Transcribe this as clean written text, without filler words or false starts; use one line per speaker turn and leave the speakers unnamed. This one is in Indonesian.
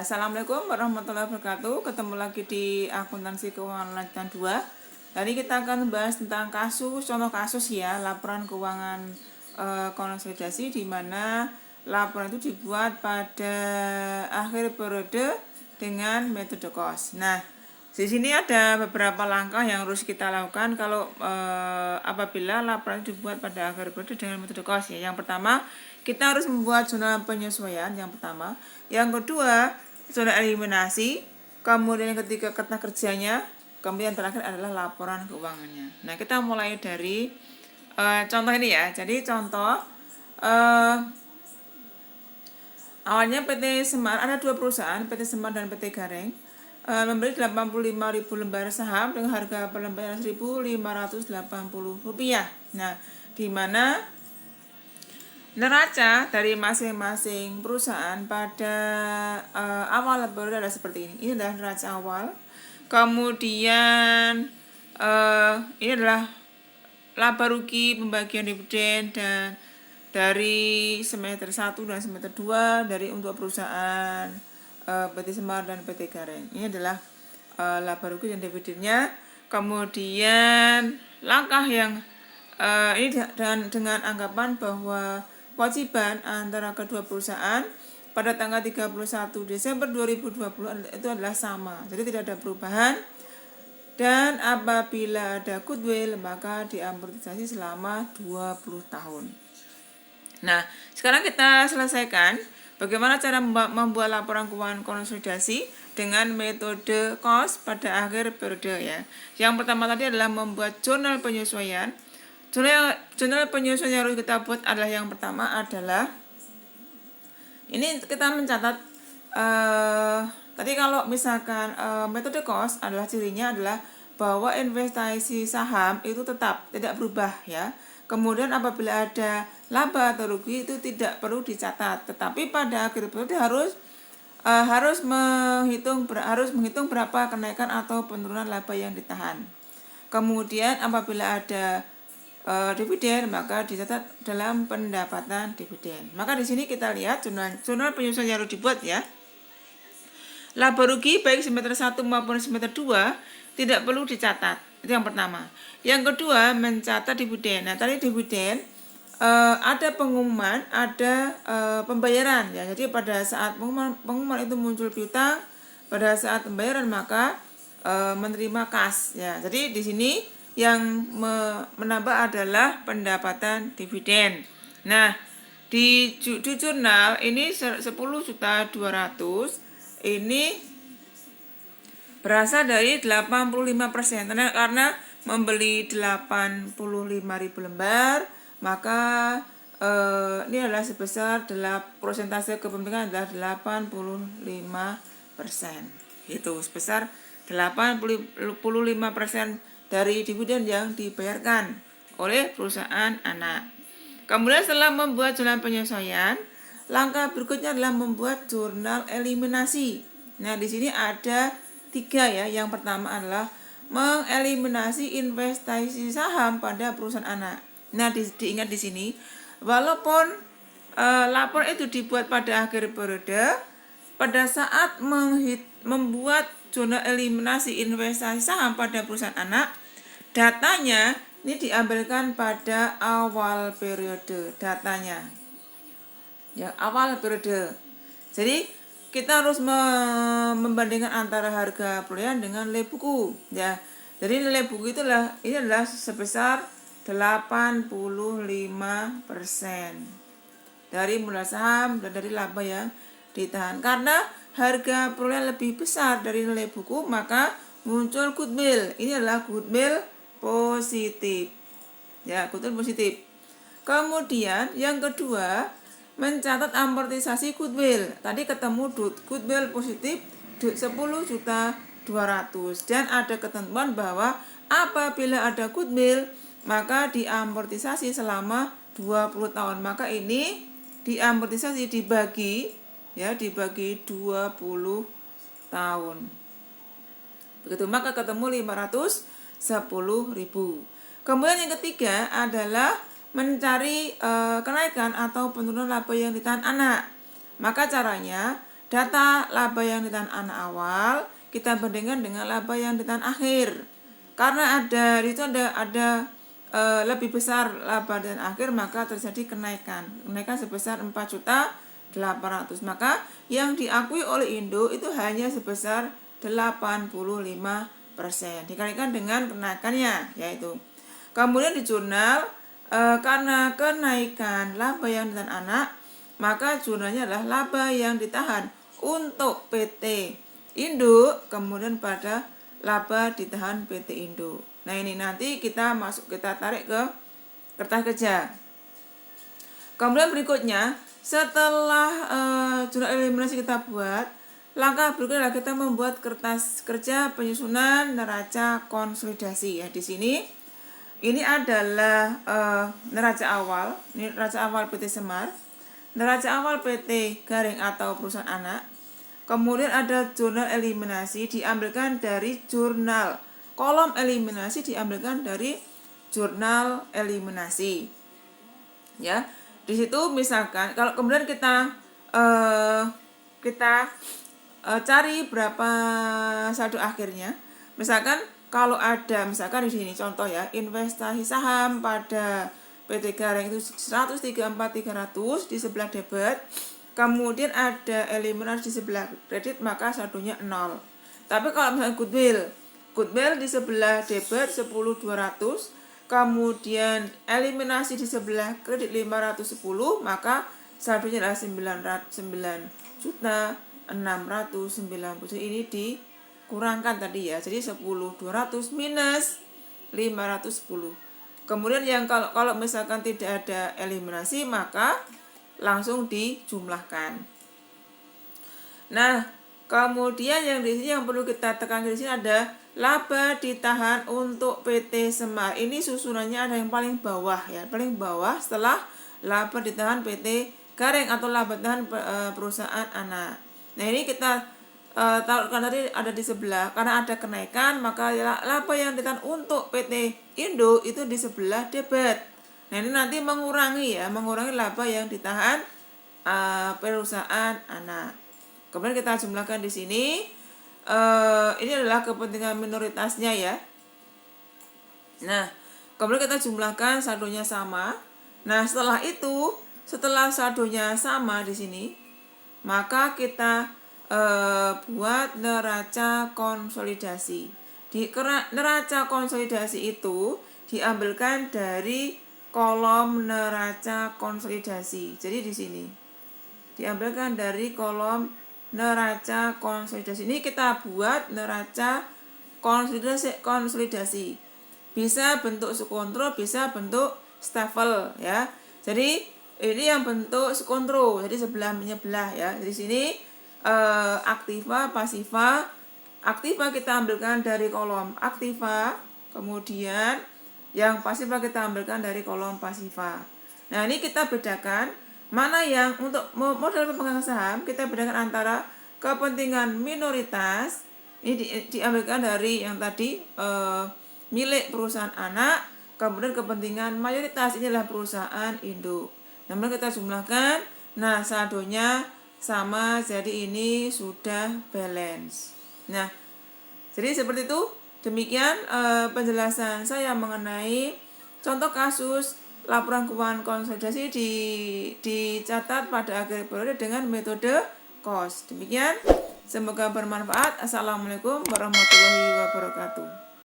Assalamualaikum warahmatullahi wabarakatuh. Ketemu lagi di akuntansi keuangan lanjutan 2. Tadi kita akan membahas tentang contoh kasus ya, laporan keuangan konsolidasi di mana laporan itu dibuat pada akhir periode dengan metode cost. Nah, di sini ada beberapa langkah yang harus kita lakukan kalau apabila laporan dibuat pada akhir periode dengan metode cost ya. Yang pertama, kita harus membuat jurnal penyesuaian yang pertama. Yang kedua, jurnal eliminasi. Kemudian yang ketiga, kertas kerjanya. Kemudian yang terakhir adalah laporan keuangannya. Nah, kita mulai dari contoh ini ya. Jadi contoh awalnya PT Semar, ada dua perusahaan, PT Semar dan PT Gareng, membeli 85.000 lembar saham dengan harga per lembar Rp1.580. Nah, di mana neraca dari masing-masing perusahaan pada awal periode adalah seperti ini. Ini adalah neraca awal. Kemudian ini adalah laba rugi, pembagian dividen dan dari semester 1 dan semester 2 dari untuk perusahaan PT Semar dan PT Gareng. Ini adalah laba rugi dan dividennya. Kemudian langkah yang ini dengan anggapan bahwa kewajiban antara kedua perusahaan pada tanggal 31 Desember 2020 itu adalah sama. Jadi tidak ada perubahan. Dan apabila ada goodwill maka diamortisasi selama 20 tahun. Nah, sekarang kita selesaikan bagaimana cara membuat laporan keuangan konsolidasi dengan metode cost pada akhir periode ya. Yang pertama tadi adalah membuat jurnal penyesuaian. Jurnal penyesuaian yang harus kita buat adalah yang pertama adalah ini kita mencatat tadi kalau misalkan metode cost adalah cirinya adalah bahwa investasi saham itu tetap tidak berubah ya. Kemudian apabila ada laba atau rugi itu tidak perlu dicatat, tetapi pada akhir periode harus menghitung berapa kenaikan atau penurunan laba yang ditahan. Kemudian apabila ada dividen maka dicatat dalam pendapatan dividen. Maka di sini kita lihat jurnal penyesuaian yang harus dibuat ya. Laba rugi baik semester 1 maupun semester 2 tidak perlu dicatat. Itu yang pertama. Yang kedua, mencatat dividen. Nah, tadi dividen ada pengumuman, ada pembayaran ya. Jadi pada saat pengumuman itu muncul piutang, pada saat pembayaran maka menerima kas ya. Jadi di sini yang menambah adalah pendapatan dividen. Nah, di jurnal ini 10.200.000 ini berasal dari 85% karena membeli 85.000 lembar, maka ini adalah sebesar persentase kepemilikan adalah 85%. Itu sebesar 85% dari dividen yang dibayarkan oleh perusahaan anak. Kemudian setelah membuat jurnal penyesuaian, langkah berikutnya adalah membuat jurnal eliminasi. Nah, di sini ada 3 ya. Yang pertama adalah mengeliminasi investasi saham pada perusahaan anak. Nah, diingat di sini, walaupun laporan itu dibuat pada akhir periode, pada saat membuat jurnal eliminasi investasi saham pada perusahaan anak, datanya ini diambilkan pada awal periode datanya. Ya, awal periode. Jadi kita harus membandingkan antara harga perolehan dengan nilai buku ya. Jadi nilai buku ini adalah sebesar 85% dari modal saham dan dari laba yang ditahan. Karena harga perolehan lebih besar dari nilai buku, maka muncul goodwill. Ini adalah goodwill positif. Ya, goodwill positif. Kemudian yang kedua, mencatat amortisasi goodwill. Tadi ketemu goodwill positif 10.200.000 dan ada ketentuan bahwa apabila ada goodwill maka diamortisasi selama 20 tahun. Maka ini diamortisasi dibagi 20 tahun. Begitu, maka ketemu 510.000. Kemudian yang ketiga adalah mencari kenaikan atau penurunan laba yang ditahan anak. Maka caranya data laba yang ditahan anak awal kita bandingkan dengan laba yang ditahan akhir. Karena itu ada lebih besar laba dan akhir, maka terjadi kenaikan sebesar 4.800.000. Maka yang diakui oleh Indo itu hanya sebesar 85% dikalikan dengan kenaikannya, yaitu kemudian di jurnal karena kenaikan laba yang ditahan anak, maka jurnalnya adalah laba yang ditahan untuk PT Indo, kemudian pada laba ditahan PT Indo. Nah, ini nanti kita tarik ke kertas kerja. Kemudian berikutnya, setelah jurnal eliminasi kita buat, langkah berikutnya adalah kita membuat kertas kerja penyusunan neraca konsolidasi. Ya, di sini ini adalah neraca awal, ini neraca awal PT Semar, neraca awal PT Garing atau perusahaan anak. Kemudian ada jurnal eliminasi diambilkan dari jurnal. Kolom eliminasi diambilkan dari jurnal eliminasi. Ya, di situ misalkan kalau kemudian kita cari berapa saldo akhirnya. Misalkan kalau ada, misalkan di sini contoh ya, investasi saham pada PT Garing itu 134.300 di sebelah debit. Kemudian ada eliminasi di sebelah kredit, maka saldonya 0. Tapi kalau misalnya goodwill di sebelah debit 10.200, kemudian eliminasi di sebelah kredit 510, maka saldonya adalah 9.690. Ini dikurangkan tadi ya, jadi 10.200 minus 510. Kemudian yang kalau misalkan tidak ada eliminasi, maka langsung dijumlahkan. Nah, kemudian yang di sini yang perlu kita tekankan di sini ada laba ditahan untuk PT Semar. Ini susunannya ada yang paling bawah ya, paling bawah setelah laba ditahan PT Garing atau laba ditahan perusahaan anak. Nah, ini kita taruhkan tadi ada di sebelah, karena ada kenaikan maka laba yang ditahan untuk PT Indo itu di sebelah debit. Nah, ini nanti mengurangi laba yang ditahan perusahaan anak. Kemudian kita jumlahkan di sini. Ini adalah kepentingan minoritasnya ya. Nah, kemudian kita jumlahkan saldonya sama. Nah, setelah saldonya sama di sini, maka kita buat neraca konsolidasi. Di neraca konsolidasi itu diambilkan dari kolom neraca konsolidasi. Jadi di sini diambilkan dari kolom neraca konsolidasi. Ini kita buat neraca konsolidasi. Bisa bentuk subkontro, bisa bentuk stafel ya. Jadi ini yang bentuk subkontro, jadi sebelah menyebelah ya. Di sini aktiva, pasiva. Aktiva kita ambilkan dari kolom aktiva, kemudian yang pasiva kita ambilkan dari kolom pasiva. Nah, ini kita bedakan mana yang untuk modal pemegang saham, kita bedakan antara kepentingan minoritas, ini diambilkan dari yang tadi milik perusahaan anak, kemudian kepentingan mayoritas, inilah perusahaan induk. Namun kita jumlahkan, nah saldonya sama, jadi ini sudah balance. Nah, jadi seperti itu. Demikian penjelasan saya mengenai contoh kasus laporan keuangan konsolidasi dicatat pada akhir periode dengan metode COS. Demikian, semoga bermanfaat. Assalamualaikum warahmatullahi wabarakatuh.